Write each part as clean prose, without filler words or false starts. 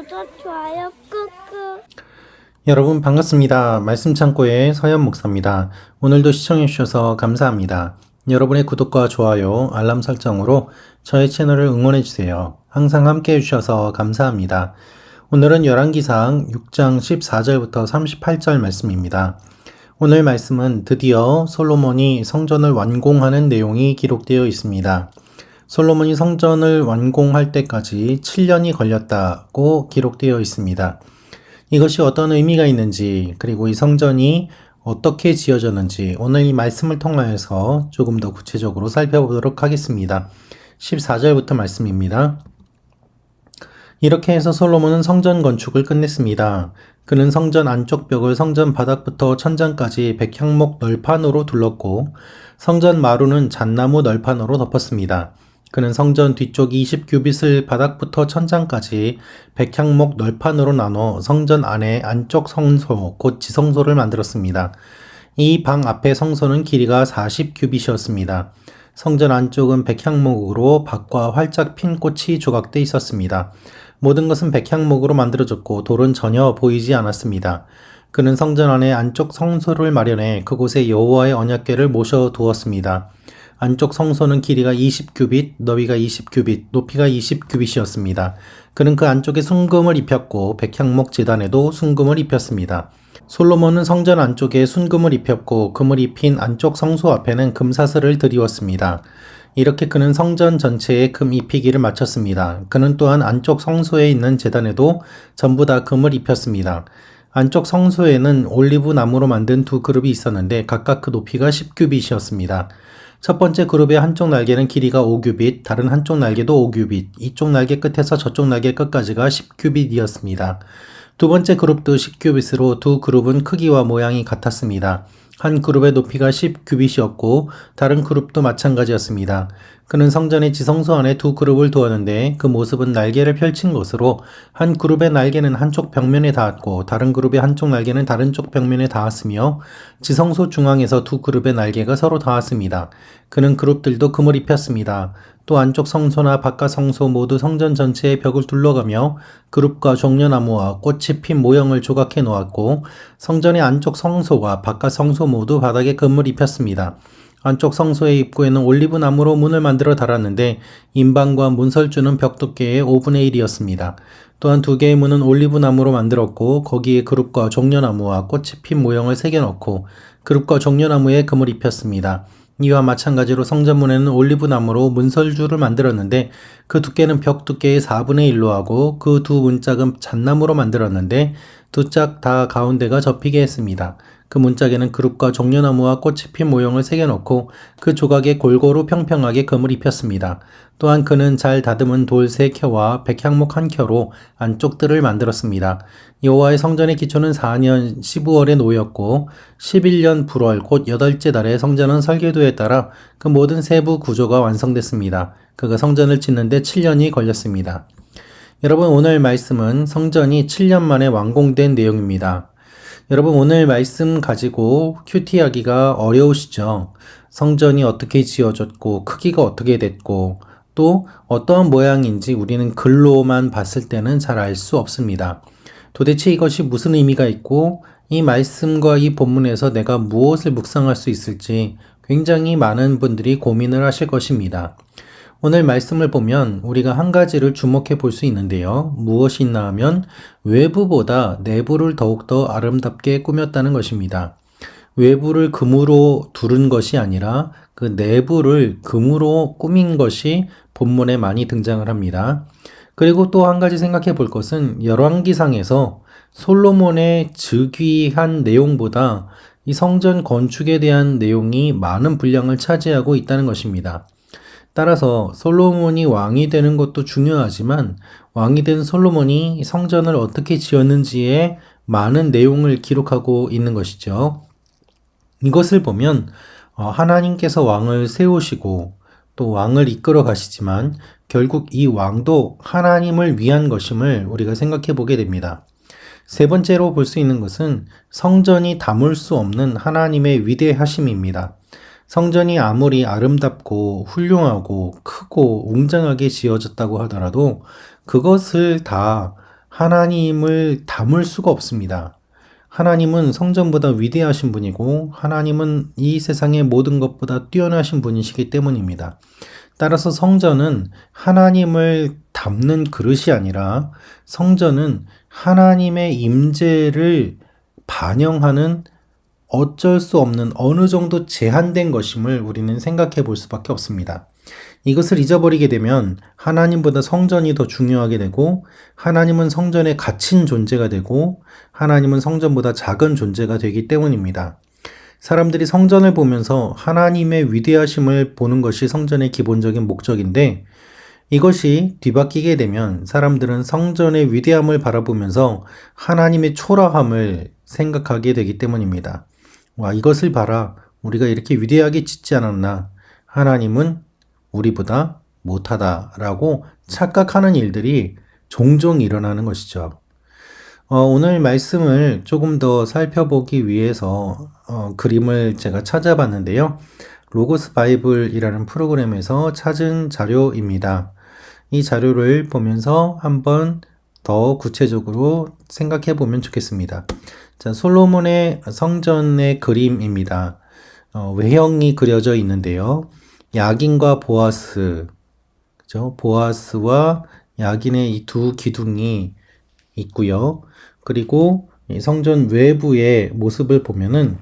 구독, 좋아요 꾹꾹. 여러분 반갑습니다. 말씀 창고의 서현 목사입니다. 오늘도 시청해 주셔서 감사합니다. 여러분의 구독과 좋아요, 알람 설정으로 저의 채널을 응원해 주세요. 항상 함께 해주셔서 감사합니다. 오늘은 열왕기상 6장 14절부터 38절 말씀입니다. 오늘 말씀은 드디어 솔로몬이 성전을 완공하는 내용이 기록되어 있습니다. 솔로몬이 성전을 완공할 때까지 7년이 걸렸다고 기록되어 있습니다. 이것이 어떤 의미가 있는지, 그리고 이 성전이 어떻게 지어졌는지 오늘 이 말씀을 통하여서 조금 더 구체적으로 살펴보도록 하겠습니다. 14절부터 말씀입니다. 이렇게 해서 솔로몬은 성전 건축을 끝냈습니다. 그는 성전 안쪽 벽을 성전 바닥부터 천장까지 백향목 널판으로 둘렀고 성전 마루는 잣나무 널판으로 덮었습니다. 그는 성전 뒤쪽 20규빗을 바닥부터 천장까지 백향목 널판으로 나눠 성전 안에 안쪽 성소, 곧 지성소를 만들었습니다. 이 방 앞의 성소는 길이가 40규빗이었습니다. 성전 안쪽은 백향목으로 밖과 활짝 핀 꽃이 조각돼 있었습니다. 모든 것은 백향목으로 만들어졌고 돌은 전혀 보이지 않았습니다. 그는 성전 안에 안쪽 성소를 마련해 그곳에 여호와의 언약궤를 모셔 두었습니다. 안쪽 성소는 길이가 20규빗, 너비가 20규빗, 높이가 20규빗이었습니다. 그는 그 안쪽에 순금을 입혔고 백향목 제단에도 순금을 입혔습니다. 솔로몬은 성전 안쪽에 순금을 입혔고 금을 입힌 안쪽 성소 앞에는 금사슬을 들이웠습니다. 이렇게 그는 성전 전체에 금 입히기를 마쳤습니다. 그는 또한 안쪽 성소에 있는 제단에도 전부 다 금을 입혔습니다. 안쪽 성소에는 올리브 나무로 만든 두 그룹이 있었는데 각각 그 높이가 10규빗이었습니다. 첫 번째 그룹의 한쪽 날개는 길이가 5규빗, 다른 한쪽 날개도 5규빗, 이쪽 날개 끝에서 저쪽 날개 끝까지가 10규빗이었습니다. 두 번째 그룹도 10규빗으로 두 그룹은 크기와 모양이 같았습니다. 한 그룹의 높이가 10규빗이었고 다른 그룹도 마찬가지였습니다. 그는 성전의 지성소 안에 두 그룹을 두었는데 그 모습은 날개를 펼친 것으로 한 그룹의 날개는 한쪽 벽면에 닿았고 다른 그룹의 한쪽 날개는 다른 쪽 벽면에 닿았으며 지성소 중앙에서 두 그룹의 날개가 서로 닿았습니다. 그는 그룹들도 금을 입혔습니다. 또 안쪽 성소나 바깥 성소 모두 성전 전체의 벽을 둘러가며 그룹과 종려나무와 꽃이 핀 모형을 조각해 놓았고 성전의 안쪽 성소와 바깥 성소 모두 바닥에 금을 입혔습니다. 안쪽 성소의 입구에는 올리브 나무로 문을 만들어 달았는데 인방과 문설주는 벽 두께의 5분의 1이었습니다. 또한 두 개의 문은 올리브 나무로 만들었고 거기에 그룹과 종려나무와 꽃이 핀 모형을 새겨 넣고 그룹과 종려나무에 금을 입혔습니다. 이와 마찬가지로 성전문에는 올리브 나무로 문설주를 만들었는데 그 두께는 벽 두께의 4분의 1로 하고 그 두 문짝은 잣나무로 만들었는데 두 짝 다 가운데가 접히게 했습니다. 그 문짝에는 그룹과 종려나무와 꽃이 핀 모형을 새겨놓고 그 조각에 골고루 평평하게 금을 입혔습니다. 또한 그는 잘 다듬은 돌 3켜와 백향목 1켜로 안쪽들을 만들었습니다. 여호와의 성전의 기초는 4년 15월에 놓였고 11년 불월 곧 8째 달에 성전은 설계도에 따라 그 모든 세부 구조가 완성됐습니다. 그가 성전을 짓는데 7년이 걸렸습니다. 여러분 오늘 말씀은 성전이 7년 만에 완공된 내용입니다. 여러분 오늘 말씀 가지고 큐티하기가 어려우시죠? 성전이 어떻게 지어졌고 크기가 어떻게 됐고 또 어떠한 모양인지 우리는 글로만 봤을 때는 잘 알 수 없습니다. 도대체 이것이 무슨 의미가 있고 이 말씀과 이 본문에서 내가 무엇을 묵상할 수 있을지 굉장히 많은 분들이 고민을 하실 것입니다. 오늘 말씀을 보면 우리가 한 가지를 주목해 볼 수 있는데요. 무엇이 있나 하면 외부보다 내부를 더욱더 아름답게 꾸몄다는 것입니다. 외부를 금으로 두른 것이 아니라 그 내부를 금으로 꾸민 것이 본문에 많이 등장을 합니다. 그리고 또 한 가지 생각해 볼 것은 열왕기상에서 솔로몬의 즉위한 내용보다 이 성전 건축에 대한 내용이 많은 분량을 차지하고 있다는 것입니다. 따라서 솔로몬이 왕이 되는 것도 중요하지만 왕이 된 솔로몬이 성전을 어떻게 지었는지에 많은 내용을 기록하고 있는 것이죠. 이것을 보면 하나님께서 왕을 세우시고 또 왕을 이끌어 가시지만 결국 이 왕도 하나님을 위한 것임을 우리가 생각해 보게 됩니다. 세 번째로 볼 수 있는 것은 성전이 담을 수 없는 하나님의 위대하심입니다. 성전이 아무리 아름답고 훌륭하고 크고 웅장하게 지어졌다고 하더라도 그것을 다 하나님을 담을 수가 없습니다. 하나님은 성전보다 위대하신 분이고 하나님은 이 세상의 모든 것보다 뛰어나신 분이시기 때문입니다. 따라서 성전은 하나님을 담는 그릇이 아니라 성전은 하나님의 임재를 반영하는 어쩔 수 없는 어느 정도 제한된 것임을 우리는 생각해 볼 수밖에 없습니다. 이것을 잊어버리게 되면 하나님보다 성전이 더 중요하게 되고 하나님은 성전에 갇힌 존재가 되고 하나님은 성전보다 작은 존재가 되기 때문입니다. 사람들이 성전을 보면서 하나님의 위대하심을 보는 것이 성전의 기본적인 목적인데 이것이 뒤바뀌게 되면 사람들은 성전의 위대함을 바라보면서 하나님의 초라함을 생각하게 되기 때문입니다. 와, 이것을 봐라. 우리가 이렇게 위대하게 짓지 않았나. 하나님은 우리보다 못하다라고 착각하는 일들이 종종 일어나는 것이죠. 오늘 말씀을 조금 더 살펴보기 위해서 그림을 제가 찾아봤는데요. 로고스 바이블이라는 프로그램에서 찾은 자료입니다. 이 자료를 보면서 한번 더 구체적으로 생각해 보면 좋겠습니다. 자, 솔로몬의 성전의 그림입니다. 외형이 그려져 있는데요. 야긴과 보아스, 그죠? 보아스와 야긴의 이 두 기둥이 있고요. 그리고 이 성전 외부의 모습을 보면은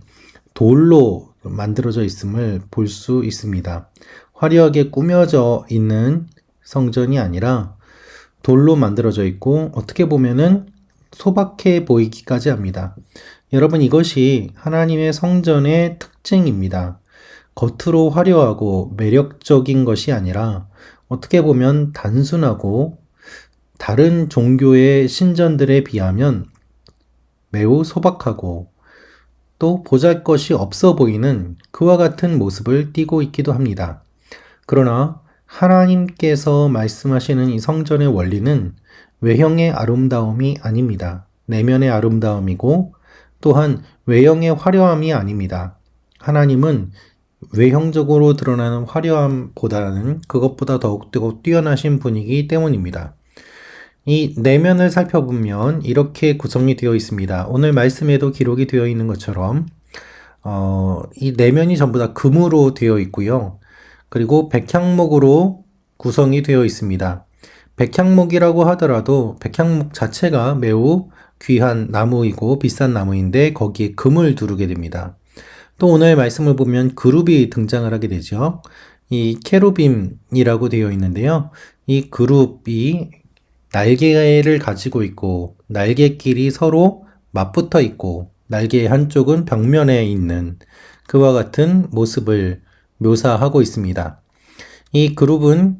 돌로 만들어져 있음을 볼 수 있습니다. 화려하게 꾸며져 있는 성전이 아니라 돌로 만들어져 있고 어떻게 보면은 소박해 보이기까지 합니다. 여러분, 이것이 하나님의 성전의 특징입니다. 겉으로 화려하고 매력적인 것이 아니라 어떻게 보면 단순하고 다른 종교의 신전들에 비하면 매우 소박하고 또 보잘것이 없어 보이는 그와 같은 모습을 띠고 있기도 합니다. 그러나 하나님께서 말씀하시는 이 성전의 원리는 외형의 아름다움이 아닙니다. 내면의 아름다움이고 또한 외형의 화려함이 아닙니다. 하나님은 외형적으로 드러나는 화려함보다는 그것보다 더욱더 뛰어나신 분이기 때문입니다. 이 내면을 살펴보면 이렇게 구성이 되어 있습니다. 오늘 말씀에도 기록이 되어 있는 것처럼 이 내면이 전부 다 금으로 되어 있고요. 그리고 백향목으로 구성이 되어 있습니다. 백향목이라고 하더라도 백향목 자체가 매우 귀한 나무이고 비싼 나무인데 거기에 금을 두르게 됩니다. 또 오늘 말씀을 보면 그룹이 등장을 하게 되죠. 이 케루빔이라고 되어 있는데요. 이 그룹이 날개를 가지고 있고 날개끼리 서로 맞붙어 있고 날개의 한쪽은 벽면에 있는 그와 같은 모습을 묘사하고 있습니다. 이 그룹은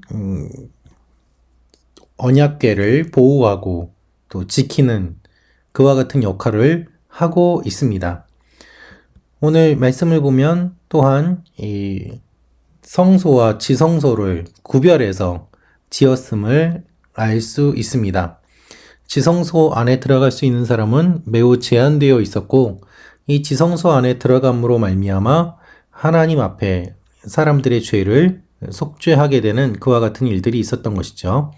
언약궤를 보호하고 또 지키는 그와 같은 역할을 하고 있습니다. 오늘 말씀을 보면 또한 이 성소와 지성소를 구별해서 지었음을 알 수 있습니다. 지성소 안에 들어갈 수 있는 사람은 매우 제한되어 있었고 이 지성소 안에 들어감으로 말미암아 하나님 앞에 사람들의 죄를 속죄하게 되는 그와 같은 일들이 있었던 것이죠.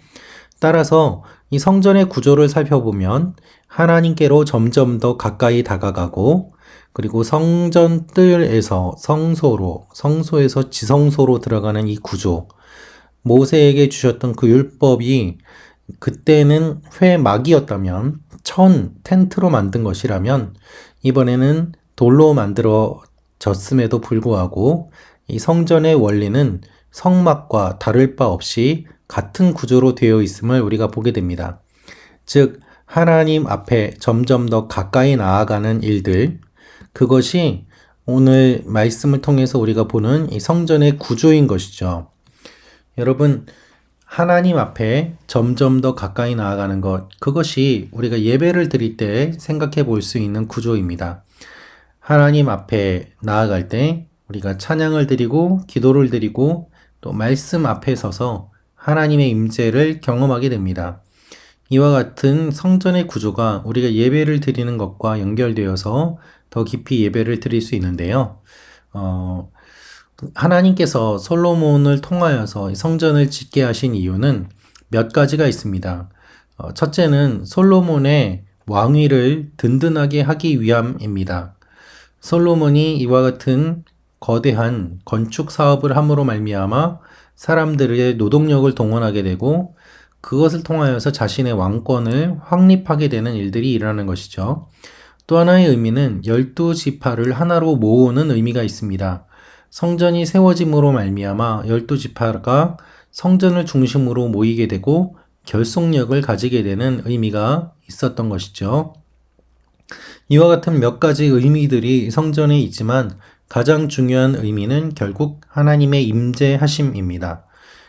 따라서 이 성전의 구조를 살펴보면 하나님께로 점점 더 가까이 다가가고 그리고 성전 뜰에서 성소에서 지성소로 들어가는 이 구조, 모세에게 주셨던 그 율법이 그때는 회막이었다면 텐트로 만든 것이라면 이번에는 돌로 만들어졌음에도 불구하고 이 성전의 원리는 성막과 다를 바 없이 같은 구조로 되어 있음을 우리가 보게 됩니다. 즉 하나님 앞에 점점 더 가까이 나아가는 일들, 그것이 오늘 말씀을 통해서 우리가 보는 이 성전의 구조인 것이죠. 여러분, 하나님 앞에 점점 더 가까이 나아가는 것, 그것이 우리가 예배를 드릴 때 생각해 볼 수 있는 구조입니다. 하나님 앞에 나아갈 때 우리가 찬양을 드리고 기도를 드리고 또 말씀 앞에 서서 하나님의 임재를 경험하게 됩니다. 이와 같은 성전의 구조가 우리가 예배를 드리는 것과 연결되어서 더 깊이 예배를 드릴 수 있는데요. 하나님께서 솔로몬을 통하여서 성전을 짓게 하신 이유는 몇 가지가 있습니다. 첫째는 솔로몬의 왕위를 든든하게 하기 위함입니다. 솔로몬이 이와 같은 거대한 건축 사업을 함으로 말미암아 사람들의 노동력을 동원하게 되고 그것을 통하여서 자신의 왕권을 확립하게 되는 일들이 일어나는 것이죠. 또 하나의 의미는 12지파를 하나로 모으는 의미가 있습니다. 성전이 세워짐으로 말미암아 12지파가 성전을 중심으로 모이게 되고 결속력을 가지게 되는 의미가 있었던 것이죠. 이와 같은 몇 가지 의미들이 성전에 있지만 가장 중요한 의미는 결국 하나님의 임재하심입니다.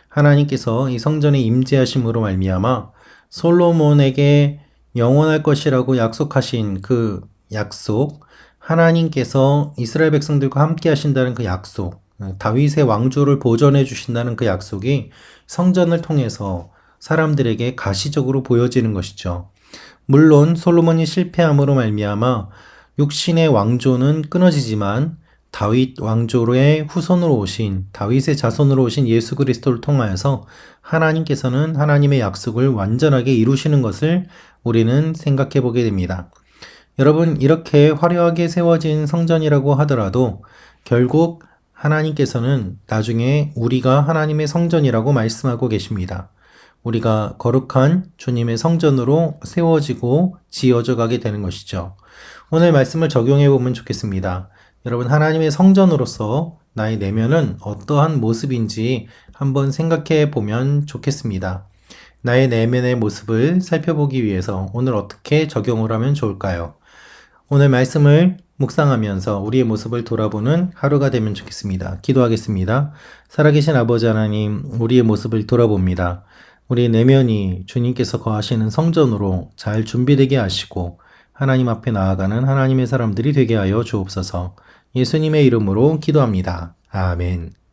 하나님께서 이 성전에 임재하심으로 말미암아 솔로몬에게 영원할 것이라고 약속하신 그 약속, 하나님께서 이스라엘 백성들과 함께 하신다는 그 약속, 다윗의 왕조를 보존해 주신다는 그 약속이 성전을 통해서 사람들에게 가시적으로 보여지는 것이죠. 물론 솔로몬이 실패함으로 말미암아 육신의 왕조는 끊어지지만 다윗 왕조의 후손으로 오신 다윗의 자손으로 오신 예수 그리스도를 통하여서 하나님께서는 하나님의 약속을 완전하게 이루시는 것을 우리는 생각해 보게 됩니다. 여러분, 이렇게 화려하게 세워진 성전이라고 하더라도 결국 하나님께서는 나중에 우리가 하나님의 성전이라고 말씀하고 계십니다. 우리가 거룩한 주님의 성전으로 세워지고 지어져 가게 되는 것이죠. 오늘 말씀을 적용해 보면 좋겠습니다. 여러분, 하나님의 성전으로서 나의 내면은 어떠한 모습인지 한번 생각해 보면 좋겠습니다. 나의 내면의 모습을 살펴보기 위해서 오늘 어떻게 적용을 하면 좋을까요? 오늘 말씀을 묵상하면서 우리의 모습을 돌아보는 하루가 되면 좋겠습니다. 기도하겠습니다. 살아계신 아버지 하나님, 우리의 모습을 돌아봅니다. 우리 내면이 주님께서 거하시는 성전으로 잘 준비되게 하시고 하나님 앞에 나아가는 하나님의 사람들이 되게 하여 주옵소서. 예수님의 이름으로 기도합니다. 아멘.